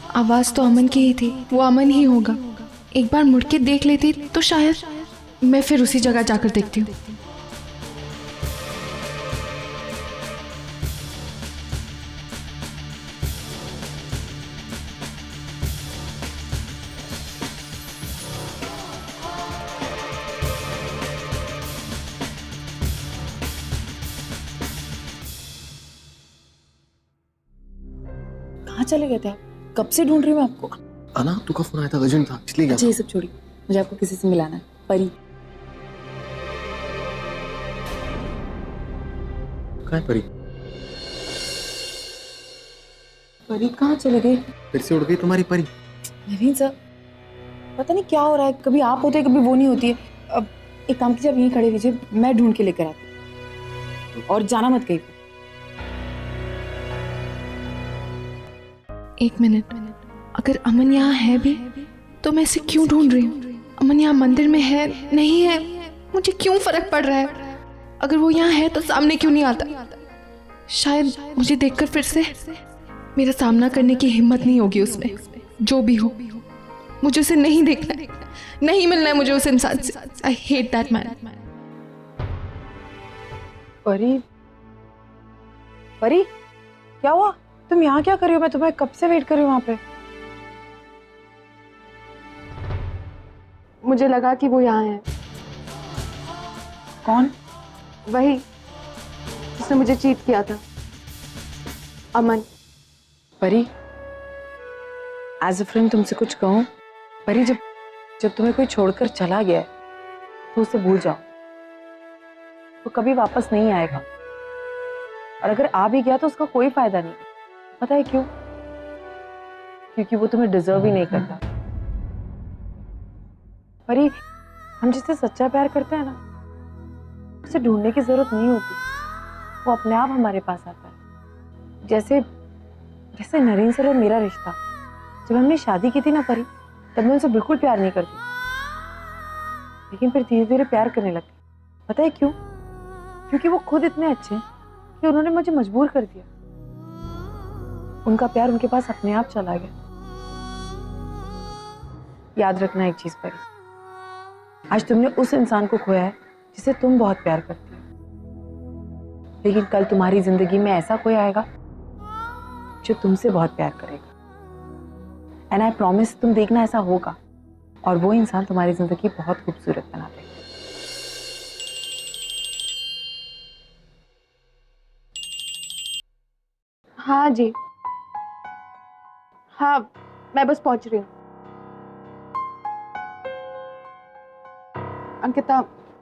आवाज तो अमन की ही थी, वो अमन ही होगा। एक बार मुड़ के देख लेती तो शायद। मैं फिर उसी जगह जाकर देखती हूँ। कहाँ चले गए थे आप? कब से ढूंढ रही हूँ आपको। अना, तू का फोन आया था, अर्जेंट था इसलिए गया अच्छा ये सब छोड़िए, मुझे आपको किसी से मिलाना है। परी। कहाँ है परी? परी कहाँ चले गई? फिर से उड़ गई तुम्हारी परी? नवीन सर, पता नहीं क्या हो रहा है, कभी आप होते हैं कभी वो नहीं होती है। अब एक काम कीजिए, आप यहीं खड़े रहिए, मैं ढूंढ के लेकर आती हूँ। और जाना मत कहीं। एक मिनट, अगर अमन यहाँ है भी तो मैं इसे क्यों ढूंढ रही हूँ? अमन यहाँ मंदिर में है नहीं है, मुझे क्यों फर्क पड़ रहा है? अगर वो यहाँ है तो सामने क्यों नहीं आता? शायद मुझे देखकर फिर से मेरा सामना करने की हिम्मत नहीं होगी उसमें। जो भी हो, मुझे उसे नहीं देखना है, नहीं मिलना है मुझे उस इंसान से। I hate that man. परी, परी क्या हुआ? तुम यहाँ क्या कर रही हो? मैं तुम्हें कब से वेट कर रही हूँ वहाँ पे। मुझे लगा कि वो यहाँ है। कौन? वही जिसने मुझे चीट किया था, अमन। परी, एज अ फ्रेंड तुमसे कुछ कहूँ? परी, जब जब तुम्हें कोई छोड़कर चला गया है तो उसे भूल जाओ, तो कभी वापस नहीं आएगा। और अगर आ भी गया तो उसका कोई फायदा नहीं। पता है क्यों? क्योंकि वो तुम्हें डिजर्व ही नहीं करता। परी, हम जिससे सच्चा प्यार करते हैं ना, उसे ढूंढने की जरूरत नहीं होती, वो अपने आप हमारे पास आता है। जैसे जैसे नरेन सर और मेरा रिश्ता, जब हमने शादी की थी ना परी, तब मैं उनसे बिल्कुल प्यार नहीं करती, लेकिन फिर धीरे धीरे प्यार करने लगी। पता है क्यों? क्योंकि वो खुद इतने अच्छे हैं कि उन्होंने मुझे मजबूर कर दिया। उनका प्यार उनके पास अपने आप चला गया। याद रखना एक चीज परी, आज तुमने उस इंसान को खोया है जिसे तुम बहुत प्यार करती हो, लेकिन कल तुम्हारी जिंदगी में ऐसा कोई आएगा जो तुमसे बहुत प्यार करेगा। एंड आई प्रॉमिस, तुम देखना ऐसा होगा, और वो इंसान तुम्हारी जिंदगी बहुत खूबसूरत बना देगा। हाँ जी, हाँ मैं बस पहुंच रही हूँ। अंकिता,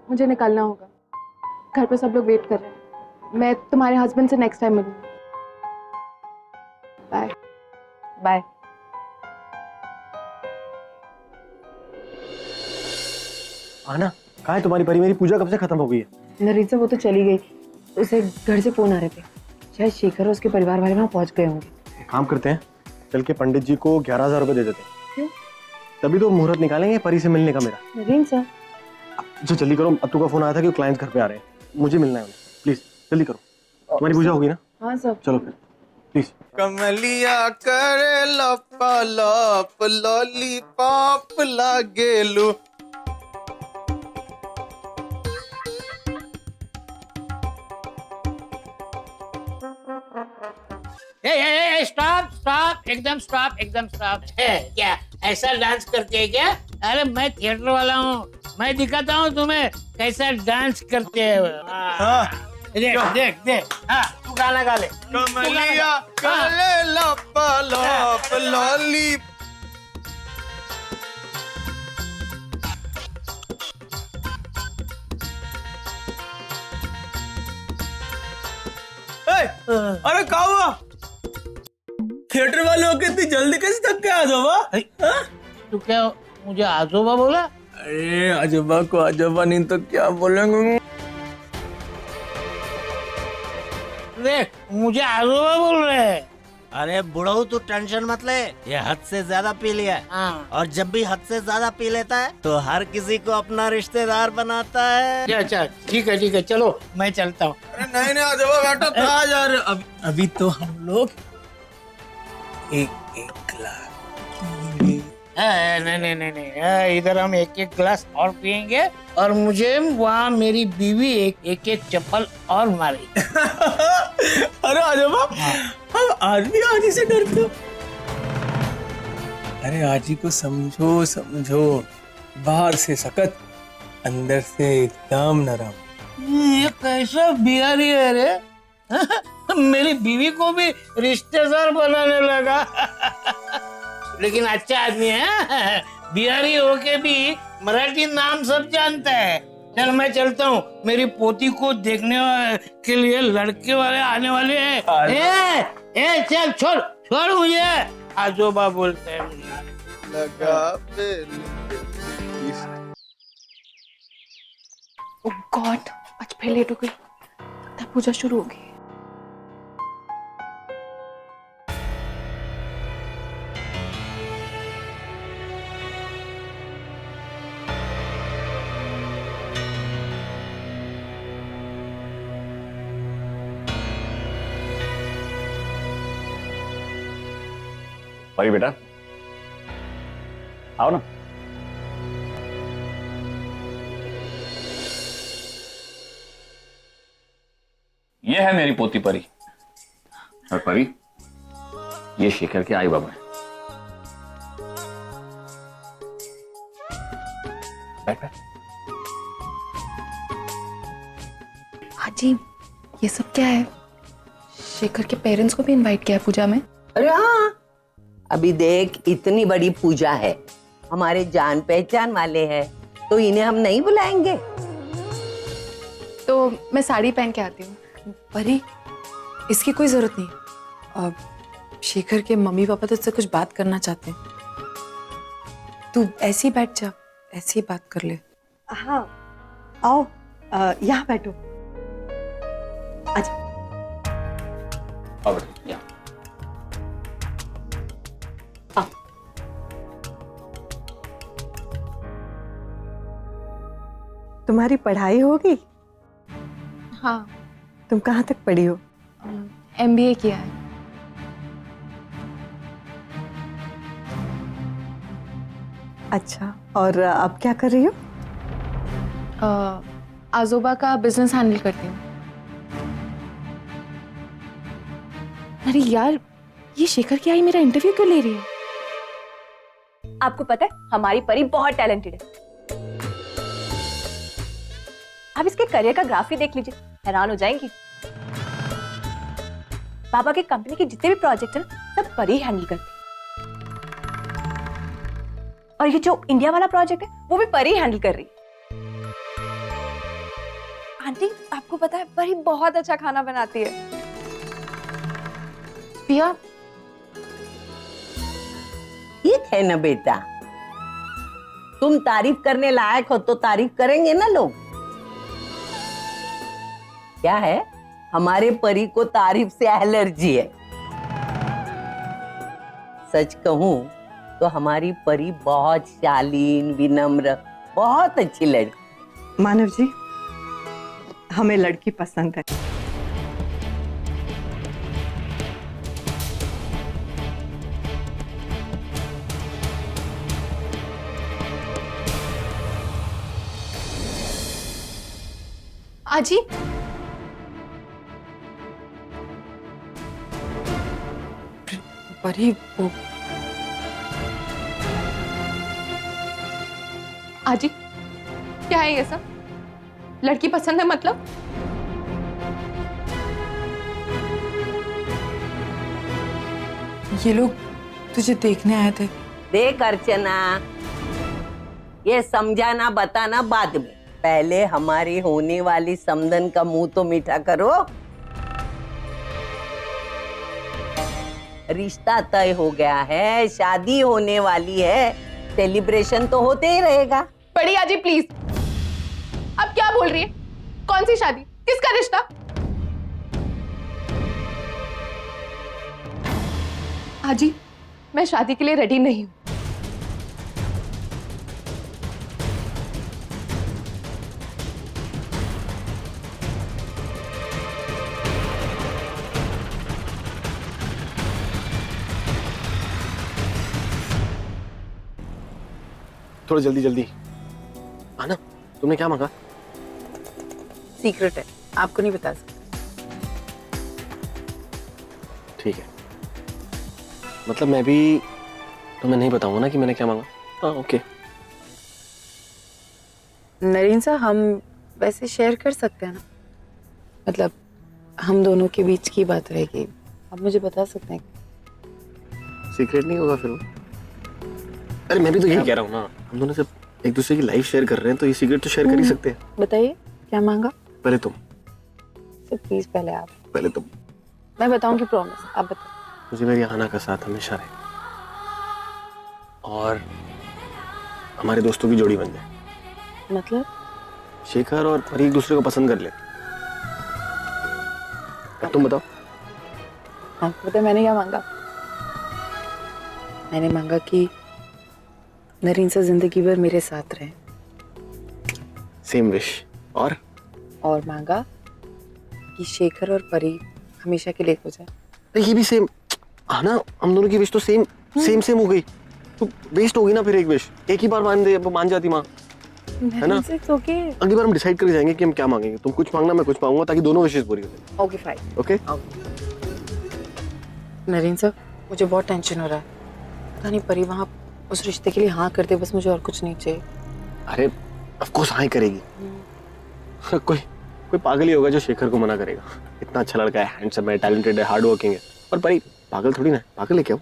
मुझे निकलना होगा, घर पे सब लोग वेट कर रहे हैं। मैं तुम्हारे हस्बैंड से नेक्स्ट टाइम मिलूंगी। Bye bye. आना, कहाँ है तुम्हारी परी? मेरी पूजा कब से खत्म हो गई है। नरेन से वो तो चली गई, उसे घर से फोन आ रहे थे, शायद शेखर और उसके परिवार वाले वहां पहुंच गए होंगे। एक काम करते हैं, चल के पंडित जी को 11,000 रुपए दे देते हैं। क्यों? तभी तो मुहूर्त निकालेंगे परी से मिलने का मेरा। नरेन सर, अच्छा जल्दी करो, अत्तू का फोन आया था कि क्लाइंट्स घर पे आ रहे हैं, मुझे मिलना है उन्हें। प्लीज जल्दी करो। तुम्हारी पूजा होगी ना? हाँ सब। चलो फिर प्लीज। कमलिया करे लपालप लॉलीपॉप लागेलू। स्टॉप स्टॉप, एकदम स्टॉप, एकदम स्टॉप। है क्या ऐसा डांस करते हैं क्या? अरे मैं थिएटर वाला हूँ, मैं दिखाता हूँ तुम्हें कैसा डांस करते हैं। देख देख देख, हाँ तू गाना गा ले। कमलिया करे लपालप लॉलीपॉप। अरे क्या हुआ? थिएटर वाले होके इतनी जल्दी कैसे थक के आजोबा? तू क्या मुझे आजोबा बोला? अरे आजोबा को आजोबा नहीं तो क्या बोलेंगे? देख मुझे आजोबा बोल रहे हैं। अरे बुढ़ऊ तू टेंशन मत ले, ये हद से ज्यादा पी लिया है। हाँ। और जब भी हद से ज्यादा पी लेता है तो हर किसी को अपना रिश्तेदार बनाता है। अच्छा ठीक है चलो मैं चलता हूँ। अरे नहीं आजोबा बैठो, कहाँ जा रहे हो? अभी तो हम लोग 1 लाख नहीं नहीं नहीं नहीं, इधर हम एक एक ग्लास और पियेंगे और मुझे वहाँ मेरी बीवी एक एक चप्पल और मारेगी। अरे आजोबा, हम आज भी आजी से डरते हो। अरे आजी को समझो समझो, बाहर से सख्त, अंदर से एकदम नरम। ये कैसा बिहारी है रे? मेरी बीवी को भी रिश्तेदार बनाने लगा। लेकिन अच्छा आदमी है, बिहारी होके भी मराठी नाम सब जानता है। चल मैं चलता हूँ, मेरी पोती को देखने के लिए लड़के वाले आने वाले हैं। ए चल छोड़ छोड़ मुझे, आजोबा बोलते हैं मुझे। लगा पे ओह गॉड, आज फिर लेट हो गई। लगता है पूजा शुरू होगी। परी बेटा, आओ ना। ये है मेरी पोती परी। और परी, ये शेखर के आई बाबा है। बैठ बैठ। हाजी, ये सब क्या है? शेखर के पेरेंट्स को भी इनवाइट किया है पूजा में? अरे हाँ, अभी देख इतनी बड़ी पूजा है, हमारे जान पहचान वाले हैं, तो इन्हें हम नहीं बुलाएंगे? तो मैं साड़ी पहन के आती हूँ। परी, इसकी कोई जरूरत नहीं। अब शेखर के मम्मी पापा तुझसे कुछ बात करना चाहते हैं। तू ऐसे ही बैठ जा, ऐसे ही बात कर ले। हाँ आओ, यहाँ बैठो। अच्छा आओ बेटा, यहाँ। तुम्हारी पढ़ाई होगी? हाँ। तुम कहाँ तक पढ़ी हो? MBA किया है। अच्छा, और अब क्या कर रही हो? आजोबा का बिजनेस हैंडल करती हूँ। अरे यार, ये शेखर की आई मेरा इंटरव्यू क्यों ले रही है? आपको पता है हमारी परी बहुत टैलेंटेड है। आप इसके करियर का ग्राफ ही देख लीजिए, हैरान हो जाएंगी। पापा के कंपनी के जितने भी प्रोजेक्ट हैं सब परी हैंडल करती। और ये जो इंडिया वाला प्रोजेक्ट है वो भी परी हैंडल कर रही। आंटी, आपको पता है परी बहुत अच्छा खाना बनाती है। पिया, ठीक है ना बेटा, तुम तारीफ करने लायक हो तो तारीफ करेंगे ना लोग। क्या है, हमारे परी को तारीफ से एलर्जी है। सच कहूं तो हमारी परी बहुत शालीन, विनम्र, बहुत अच्छी लड़की। मानव जी, हमें लड़की पसंद है। आजी, परी, वो आजी, क्या है ये सब? लड़की पसंद है मतलब? ये लोग तुझे देखने आए थे। देख अर्चना, ये समझाना बताना बाद में, पहले हमारी होने वाली समधन का मुंह तो मीठा करो। रिश्ता तय हो गया है, शादी होने वाली है, सेलिब्रेशन तो होते ही रहेगा। बड़ी आजी प्लीज, अब क्या बोल रही है? कौन सी शादी, किसका रिश्ता? आजी, मैं शादी के लिए रेडी नहीं हूं। थोड़ा जल्दी जल्दी। आना, तुमने क्या मांगा? सीक्रेट है, आपको नहीं बता सकते। ठीक है, मतलब मैं भी तुम्हें नहीं बताऊंगा ना कि मैंने क्या मांगा। हाँ ओके। नरीन साहब, हम वैसे शेयर कर सकते हैं ना, मतलब हम दोनों के बीच की बात रहेगी, आप मुझे बता सकते हैं। सीक्रेट नहीं होगा फिर वो? अरे मैं भी तो यही कह रहा हूँ ना, हम दोनों सिर्फ एक दूसरे की लाइफ शेयर कर रहे हैं, तो ये सीक्रेट तो शेयर कर ही सकते हैं। बताइए क्या मांगा? पहले तुम। प्लीज पहले आप। पहले तुम। मैं बताऊंगी, प्रॉमिस, आप बताओ। मुझे मेरी आना का साथ हमेशा रहे और हमारे दोस्तों की जोड़ी बन जाए। मतलब? शेखर और परी एक दूसरे को पसंद कर ले। अब तुम बताओ। हाँ बताओ, मैंने क्या मांगा? मैंने मांगा कि नरीन से जिंदगी भर मेरे साथ रहे। Same wish. और मांगा कि शेखर और परी हमेशा के लिए हो जाए। ये भी सेम। हाँ ना, हम दोनों की विश तो सेम सेम हो गई, तो वेस्ट होगी ना फिर एक विश। एक ही बार मान जाती माँ, है ना? ओके, अगली बार हम डिसाइड कर जाएंगे कि हम क्या मांगेंगे। तुम कुछ मांगना, मैं कुछ मांगूंगा, ताकि दोनों विशेस पूरी हो जाए। Okay fine. ओके। नरीन साहब, मुझे बहुत टेंशन हो रहा है। पता नहीं परी वहाँ उस रिश्ते के लिए हाँ कर दे, बस मुझे और कुछ नहीं चाहिए। अरे ऑफ कोर्स हाँ ही करेगी। कोई पागल ही होगा जो शेखर को मना करेगा। इतना अच्छा लड़का है, हैंडसम है, टैलेंटेड है, हार्ड वर्किंग है। और परी पागल थोड़ी ना है, पागल है क्या वो?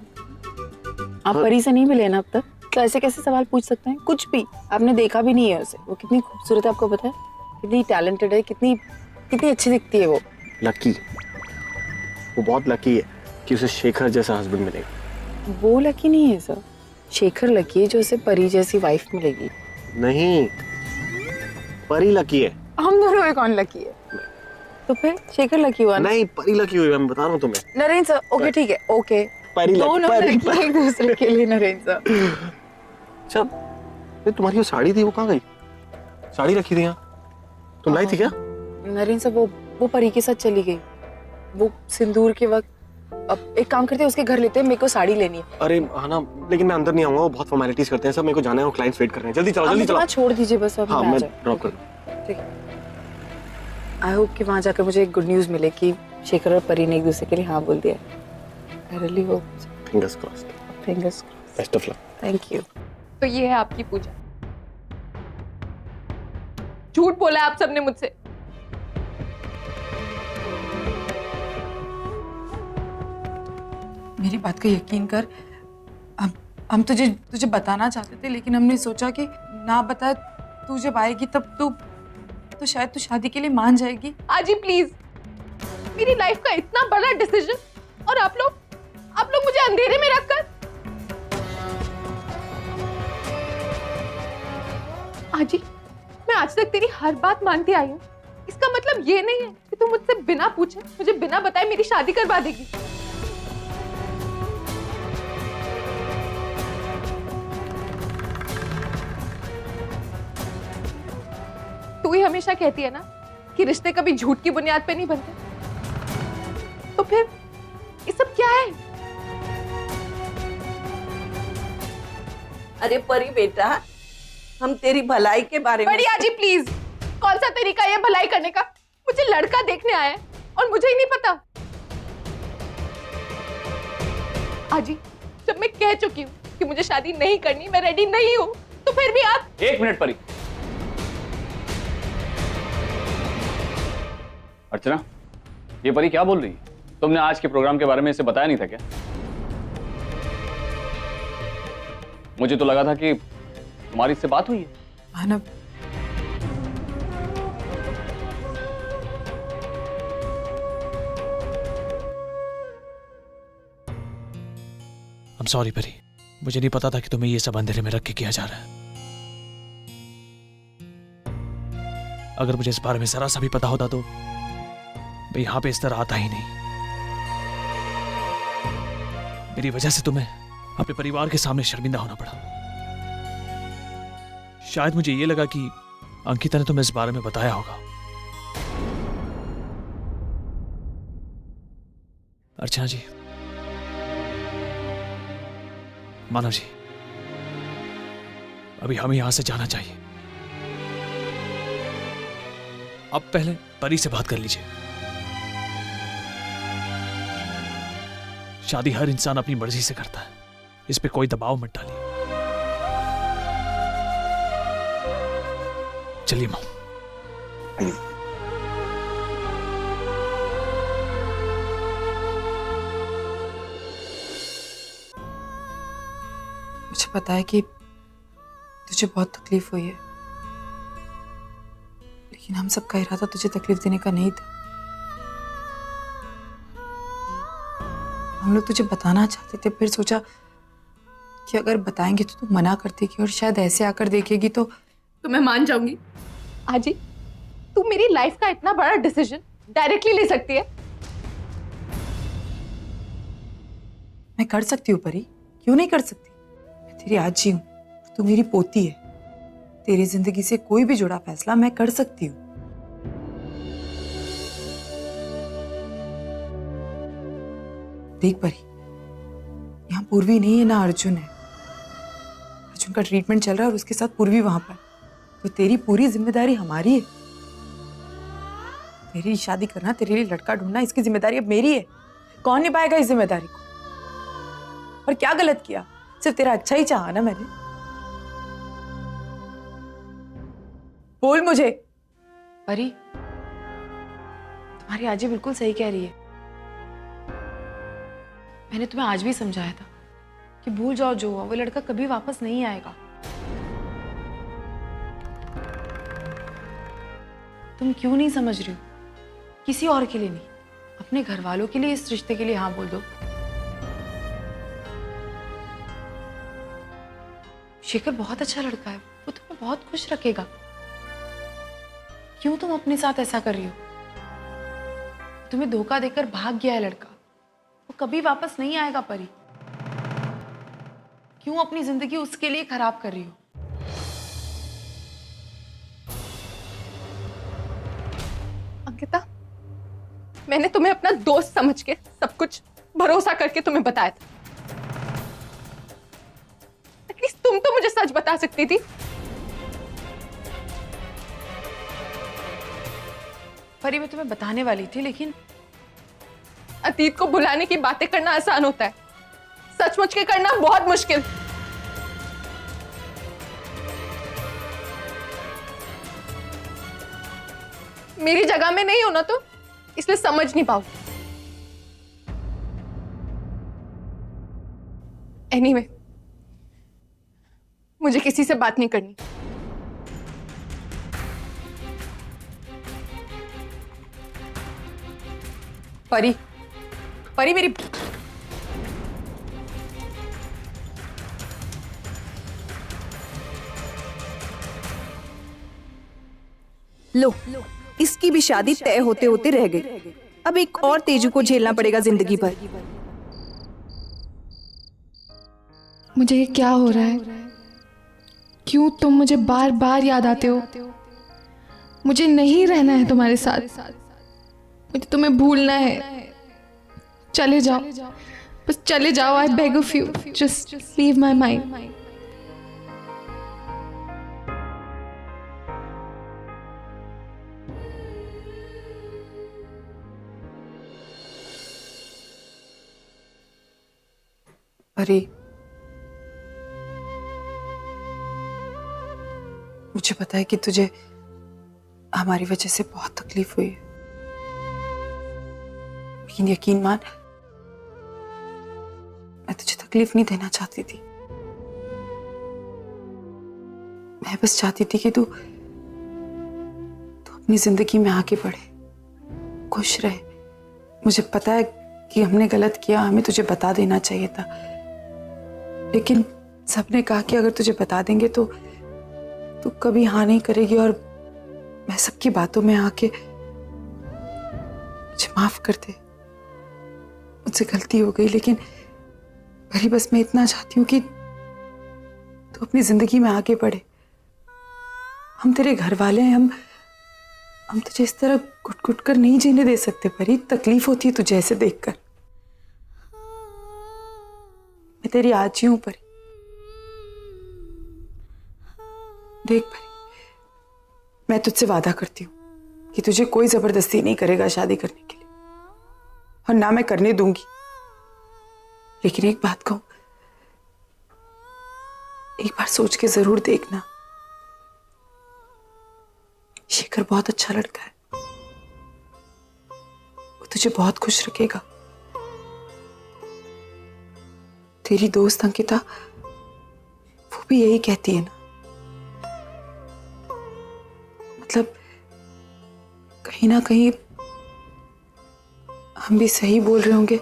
आप परी से नहीं मिले ना अब तक, तो ऐसे कैसे सवाल पूछ सकते हैं? कुछ भी आपने देखा भी नहीं है उसे। वो कितनी खूबसूरत है, आपको पता है? कितनी टैलेंटेड है, कितनी अच्छी दिखती है वो। लकी, वो बहुत लकी है कि उसे शेखर जैसा हस्बैंड मिलेगा। वो लकी नहीं है सर, शेखर लकी है जो उसे परी जैसी वाइफ मिलेगी। नहीं, परी लकी है। हम दोनों में कौन लकी है? तो फिर शेखर लकी हुआ ना? नहीं, परी लकी हुई, मैं बता रहा हूँ तुम्हें। नरेन सर, ओके ठीक है, ओके। दोनों लकी एक दूसरे के लिए। नरेन सर, अच्छा तुम्हारी वो साड़ी थी, वो कहाँ गई? साड़ी रखी थी यहाँ, तुम लाई थी क्या? नरेन सर, वो परी के साथ चली गई। वो सिंदूर के वक्त। अब एक काम करते हैं, उसके घर लेते हैं, मेरे को साड़ी लेनी है। अरे हाँ ना, लेकिन मैं अंदर नहीं आऊंगा, वो बहुत फॉर्मेलिटीज करते हैं सब, मेरे को जाना है, वो क्लाइंट्स वेट कर रहे हैं। जल्दी चलो, जल्दी चलो। छोड़ दीजिए बस, अब हाँ, मैं ड्रॉप कर दूं। ठीक है। आई होप कि वहाँ जाकर मुझे एक गुड न्यूज़ मिले कि शेखर और परी ने एक दूसरे के लिए हाँ बोल दिया। I really hope. Fingers crossed. Fingers crossed. Best of luck. Thank you. तो ये है आपकी पूजा। झूठ बोला आप सबने मुझसे। मेरी बात का यकीन कर, हम तुझे बताना चाहते थे, लेकिन हमने सोचा कि ना बता, तू जब आएगी तब तो शायद तू शादी के लिए मान जाएगी। आजी प्लीज, मेरी लाइफ का इतना बड़ा डिसीजन और आप लोग मुझे अंधेरे में रखकर। आजी, मैं आज तक तेरी हर बात मानती आई हूँ। इसका मतलब ये नहीं है कि तू मुझसे बिना पूछे, मुझे बिना बताए मेरी शादी करवा देगी। तू ही हमेशा कहती है ना कि रिश्ते कभी झूठ की बुनियाद पे नहीं बनते। तो फिर ये सब क्या है? अरे परी बेटा, हम तेरी भलाई के बारे में। बड़ी आजी प्लीज, कौन सा तरीका है भलाई करने का? मुझे लड़का देखने आया है और मुझे ही नहीं पता। आजी, जब मैं कह चुकी हूँ कि मुझे शादी नहीं करनी, मैं रेडी नहीं हूँ, तो फिर भी आप। एक मिनट परी। अर्चना, ये परी क्या बोल रही है? तुमने आज के प्रोग्राम के बारे में इसे बताया नहीं था क्या? मुझे तो लगा था कि तुम्हारी इससे बात हुई है। मानव, I'm sorry परी, मुझे नहीं पता था कि तुम्हें ये सब अंधेरे में रख के किया जा रहा है। अगर मुझे इस बारे में जरा सा भी पता होता तो मैं यहां पे इस तरह आता ही नहीं। मेरी वजह से तुम्हें अपने परिवार के सामने शर्मिंदा होना पड़ा। शायद मुझे ये लगा कि अंकिता ने तुम्हें इस बारे में बताया होगा। अर्चना जी, मानव जी, अभी हमें यहां से जाना चाहिए। अब पहले परी से बात कर लीजिए। शादी हर इंसान अपनी मर्जी से करता है, इस पे कोई दबाव मत डालिए। चलिए मां। मुझे पता है कि तुझे बहुत तकलीफ हुई है, लेकिन हम सबका इरादा तुझे तकलीफ देने का नहीं था। हम लोग तुझे बताना चाहते थे, फिर सोचा कि अगर बताएंगे तो तू मना कर देगी और शायद ऐसे आकर देखेगी तो मैं मान जाऊंगी। आजी, तू मेरी लाइफ का इतना बड़ा डिसीजन डायरेक्टली ले सकती है। मैं कर सकती हूँ परी, क्यों नहीं कर सकती? मैं तेरी आजी हूँ, तू मेरी पोती है। तेरी जिंदगी से कोई भी जुड़ा फैसला मैं कर सकती हूँ। देख परी, यहाँ पूर्वी नहीं है ना अर्जुन है। अर्जुन का ट्रीटमेंट चल रहा है और उसके साथ पूर्वी वहां पर, तो तेरी पूरी जिम्मेदारी हमारी है। तेरी शादी करना, तेरे लिए लड़का ढूंढना, इसकी जिम्मेदारी अब मेरी है। कौन निभाएगा इस जिम्मेदारी को? और क्या गलत किया? सिर्फ तेरा अच्छा ही चाहा ना मैंने। बोल मुझे। परी, तुम्हारी आजी बिल्कुल सही कह रही है। मैंने तुम्हें आज भी समझाया था कि भूल जाओ जो हुआ, वो लड़का कभी वापस नहीं आएगा। तुम क्यों नहीं समझ रही हो? किसी और के लिए नहीं, अपने घर वालों के लिए इस रिश्ते के लिए हाँ बोल दो। शेखर बहुत अच्छा लड़का है, वो तुम्हें बहुत खुश रखेगा। क्यों तुम अपने साथ ऐसा कर रही हो? तुम्हें धोखा देकर भाग गया है लड़का, वो कभी वापस नहीं आएगा परी। क्यों अपनी जिंदगी उसके लिए खराब कर रही हो? अंकिता, मैंने तुम्हें अपना दोस्त समझ के सब कुछ भरोसा करके तुम्हें बताया था। एटलीस्ट तुम तो मुझे सच बता सकती थी। परी, मैं तुम्हें बताने वाली थी, लेकिन अतीत को भुलाने की बातें करना आसान होता है, सचमुच के करना बहुत मुश्किल। मेरी जगह में नहीं हो ना तो इसलिए समझ नहीं पाओ। एनीवे, मुझे किसी से बात नहीं करनी। परी, परी मेरी लो, इसकी भी शादी तय होते होते रह गई। अब एक और तेजू को झेलना पड़ेगा जिंदगी भर। मुझे ये क्या हो रहा है? क्यों तुम मुझे बार बार याद आते हो? मुझे नहीं रहना है तुम्हारे साथ, मुझे तुम्हें भूलना है। चले जाओ, बस चले जाओ। I beg of you, just leave my mind. परी, मुझे पता है कि तुझे हमारी वजह से बहुत तकलीफ हुई है, लेकिन यकीन मान, मैं तुझे तकलीफ नहीं देना चाहती थी। मैं बस चाहती थी कि तू अपनी जिंदगी में आगे बढ़े, खुश रहे। मुझे पता है कि हमने गलत किया, हमें तुझे बता देना चाहिए था, लेकिन सबने कहा कि अगर तुझे बता देंगे तो तू कभी हाँ नहीं करेगी, और मैं सबकी बातों में आके मुझे माफ कर दे, मुझसे गलती हो गई। लेकिन भरी, बस मैं इतना चाहती हूँ कि तू अपनी जिंदगी में आगे बढ़े। हम तेरे घर वाले हैं, हम तुझे इस तरह घुट घुट कर नहीं जीने दे सकते परी। तकलीफ होती है तुझे ऐसे देखकर। मैं तेरी आजी हूं परी। देख परी, मैं तुझसे वादा करती हूँ कि तुझे कोई जबरदस्ती नहीं करेगा शादी करने के लिए, और ना मैं करने दूंगी। लेकिन एक बात कहूं, एक बार सोच के जरूर देखना, शेखर बहुत अच्छा लड़का है, वो तुझे बहुत खुश रखेगा। तेरी दोस्त अंकिता वो भी यही कहती है ना। मतलब कहीं ना कहीं हम भी सही बोल रहे होंगे।